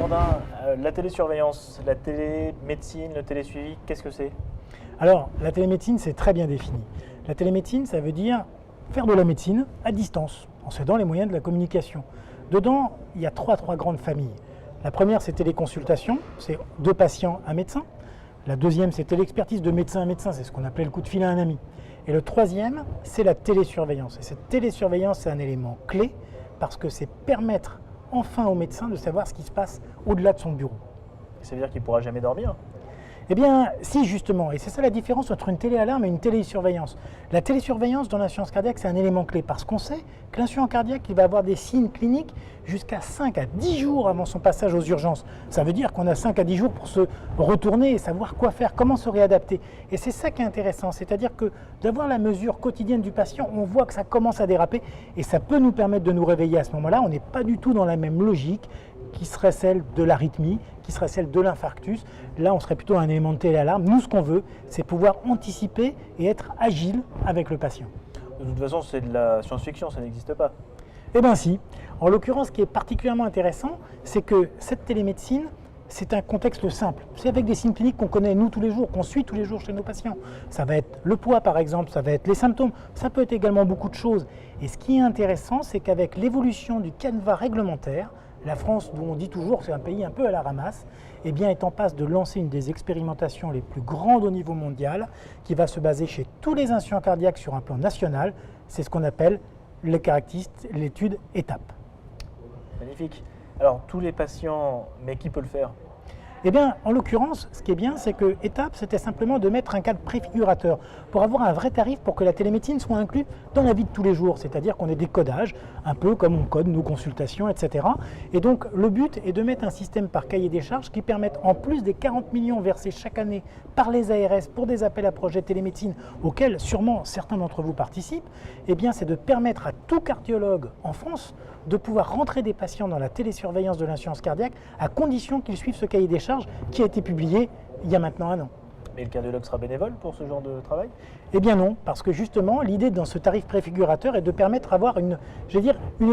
Jourdain, la télésurveillance, la télémédecine, le télésuivi, qu'est-ce que c'est? Alors, la télémédecine, c'est très bien défini. La télémédecine, ça veut dire faire de la médecine à distance, en s'aidant les moyens de la communication. Dedans, il y a trois grandes familles. La première, c'est téléconsultation, c'est 2 patients, 1 médecin. La deuxième, c'est téléexpertise de médecin à médecin, c'est ce qu'on appelait le coup de fil à un ami. Et le troisième, c'est la télésurveillance. Et cette télésurveillance, c'est un élément clé parce que c'est permettre enfin au médecin de savoir ce qui se passe au-delà de son bureau. Ça veut dire qu'il ne pourra jamais dormir? Eh bien, si justement, et c'est ça la différence entre une téléalarme et une télésurveillance. La télésurveillance dans l'insuffisance cardiaque, c'est un élément clé parce qu'on sait que l'insuffisant cardiaque, il va avoir des signes cliniques jusqu'à 5 à 10 jours avant son passage aux urgences. Ça veut dire qu'on a 5 à 10 jours pour se retourner et savoir quoi faire, comment se réadapter. Et c'est ça qui est intéressant, c'est-à-dire que d'avoir la mesure quotidienne du patient, on voit que ça commence à déraper et ça peut nous permettre de nous réveiller à ce moment-là. On n'est pas du tout dans la même logique qui serait celle de l'arythmie, qui serait celle de l'infarctus. Là, on serait plutôt un élément de téléalarme. Nous, ce qu'on veut, c'est pouvoir anticiper et être agile avec le patient. De toute façon, c'est de la science-fiction, ça n'existe pas. Eh bien si. En l'occurrence, ce qui est particulièrement intéressant, c'est que cette télémédecine, c'est un contexte simple. C'est avec des signes cliniques qu'on connaît nous tous les jours, qu'on suit tous les jours chez nos patients. Ça va être le poids par exemple, ça va être les symptômes, ça peut être également beaucoup de choses. Et ce qui est intéressant, c'est qu'avec l'évolution du canevas réglementaire, la France, dont on dit toujours que c'est un pays un peu à la ramasse, eh bien, est en passe de lancer une des expérimentations les plus grandes au niveau mondial, qui va se baser chez tous les insuffisants cardiaques sur un plan national. C'est ce qu'on appelle l'étude ETAP. Magnifique. Alors, tous les patients, mais qui peut le faire? Eh bien, en l'occurrence, ce qui est bien, c'est que ETAP, c'était simplement de mettre un cadre préfigurateur pour avoir un vrai tarif pour que la télémédecine soit inclue dans la vie de tous les jours. C'est-à-dire qu'on ait des codages, un peu comme on code nos consultations, etc. Et donc, le but est de mettre un système par cahier des charges qui permette, en plus des 40 millions versés chaque année par les ARS pour des appels à projets télémédecine, auxquels sûrement certains d'entre vous participent, eh bien, c'est de permettre à tout cardiologue en France de pouvoir rentrer des patients dans la télésurveillance de l'insuffisance cardiaque à condition qu'ils suivent ce cahier des charges qui a été publié il y a maintenant 1 an. Mais le cardiologue sera bénévole pour ce genre de travail? Eh bien non, parce que justement, l'idée dans ce tarif préfigurateur est de permettre d'avoir une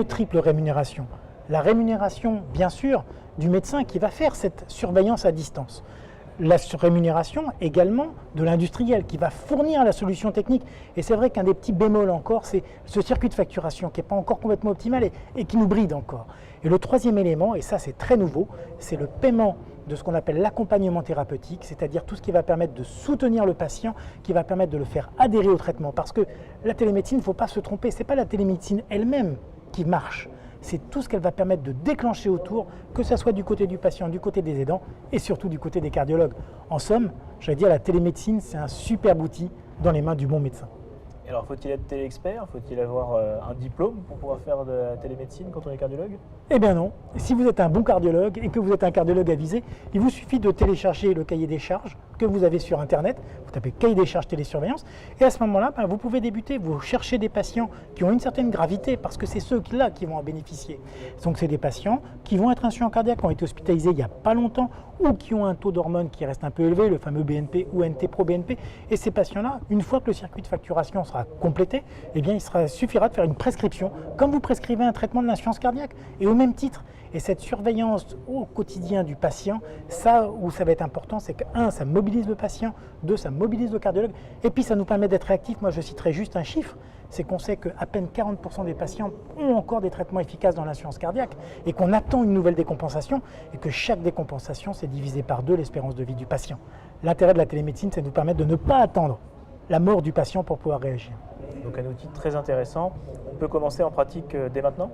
triple rémunération. La rémunération, bien sûr, du médecin qui va faire cette surveillance à distance. La rémunération également de l'industriel qui va fournir la solution technique. Et c'est vrai qu'un des petits bémols encore, c'est ce circuit de facturation qui n'est pas encore complètement optimal et qui nous bride encore. Et le troisième élément, et ça c'est très nouveau, c'est le paiement de ce qu'on appelle l'accompagnement thérapeutique, c'est-à-dire tout ce qui va permettre de soutenir le patient, qui va permettre de le faire adhérer au traitement. Parce que la télémédecine, il ne faut pas se tromper, ce n'est pas la télémédecine elle-même qui marche. C'est tout ce qu'elle va permettre de déclencher autour, que ce soit du côté du patient, du côté des aidants et surtout du côté des cardiologues. En somme, j'allais dire, la télémédecine, c'est un superbe outil dans les mains du bon médecin. Et alors, faut-il être téléexpert? Faut-il avoir un diplôme pour pouvoir faire de la télémédecine quand on est cardiologue? Eh bien non. Si vous êtes un bon cardiologue et que vous êtes un cardiologue avisé, il vous suffit de télécharger le cahier des charges que vous avez sur Internet. Vous tapez cahier des charges télésurveillance et à ce moment-là, vous pouvez débuter. Vous cherchez des patients qui ont une certaine gravité parce que c'est ceux-là qui vont en bénéficier. Donc c'est des patients qui vont être insuffisants cardiaques, qui ont été hospitalisés il n'y a pas longtemps ou qui ont un taux d'hormones qui reste un peu élevé, le fameux BNP ou NT-proBNP. Et ces patients-là, une fois que le circuit de facturation sera complété, eh bien, il suffira de faire une prescription, comme vous prescrivez un traitement de l'insuffisance cardiaque, et au même titre. Et cette surveillance au quotidien du patient, ça où ça va être important, c'est que 1, ça mobilise le patient, 2, ça mobilise le cardiologue, et puis ça nous permet d'être réactifs. Moi, je citerai juste un chiffre, c'est qu'on sait qu'à peine 40% des patients ont encore des traitements efficaces dans l'insuffisance cardiaque, et qu'on attend une nouvelle décompensation, et que chaque décompensation, c'est divisé par 2 l'espérance de vie du patient. L'intérêt de la télémédecine, c'est de nous permettre de ne pas attendre la mort du patient pour pouvoir réagir. Donc un outil très intéressant. On peut commencer en pratique dès maintenant?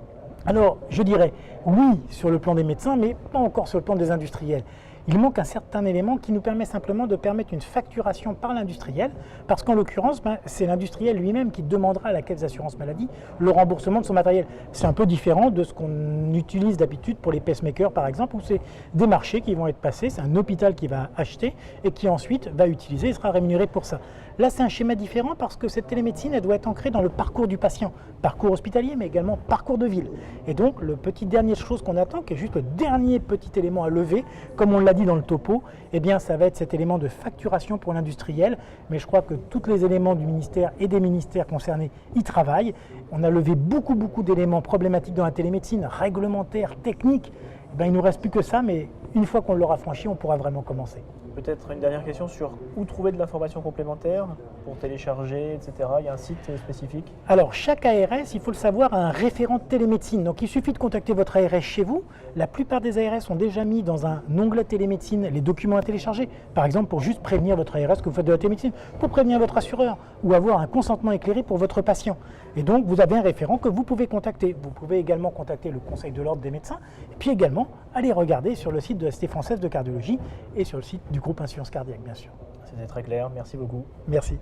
Alors, je dirais oui sur le plan des médecins, mais pas encore sur le plan des industriels. Il manque un certain élément qui nous permet simplement de permettre une facturation par l'industriel, parce qu'en l'occurrence, c'est l'industriel lui-même qui demandera à la caisse d'assurance maladie le remboursement de son matériel. C'est un peu différent de ce qu'on utilise d'habitude pour les pacemakers, par exemple, où c'est des marchés qui vont être passés, c'est un hôpital qui va acheter et qui ensuite va utiliser et sera rémunéré pour ça. Là, c'est un schéma différent parce que cette télémédecine, elle doit être ancrée dans le parcours du patient, parcours hospitalier, mais également parcours de ville. Et donc, le petit dernier chose qu'on attend, qui est juste le dernier petit élément à lever, comme on l'a dit dans le topo, eh bien, ça va être cet élément de facturation pour l'industriel. Mais je crois que tous les éléments du ministère et des ministères concernés y travaillent. On a levé beaucoup d'éléments problématiques dans la télémédecine, réglementaires, techniques. Ben, il ne nous reste plus que ça, mais une fois qu'on l'aura franchi, on pourra vraiment commencer. Peut-être une dernière question sur où trouver de l'information complémentaire pour télécharger, etc. Il y a un site spécifique? Alors, chaque ARS, il faut le savoir, a un référent de télémédecine. Donc, il suffit de contacter votre ARS chez vous. La plupart des ARS ont déjà mis dans un onglet télémédecine les documents à télécharger. Par exemple, pour juste prévenir votre ARS que vous faites de la télémédecine, pour prévenir votre assureur ou avoir un consentement éclairé pour votre patient. Et donc, vous avez un référent que vous pouvez contacter. Vous pouvez également contacter le Conseil de l'Ordre des médecins. Et puis également, aller regarder sur le site de la Société française de cardiologie et sur le site du groupe Insuffisance cardiaque, bien sûr. C'était très clair, merci beaucoup. Merci.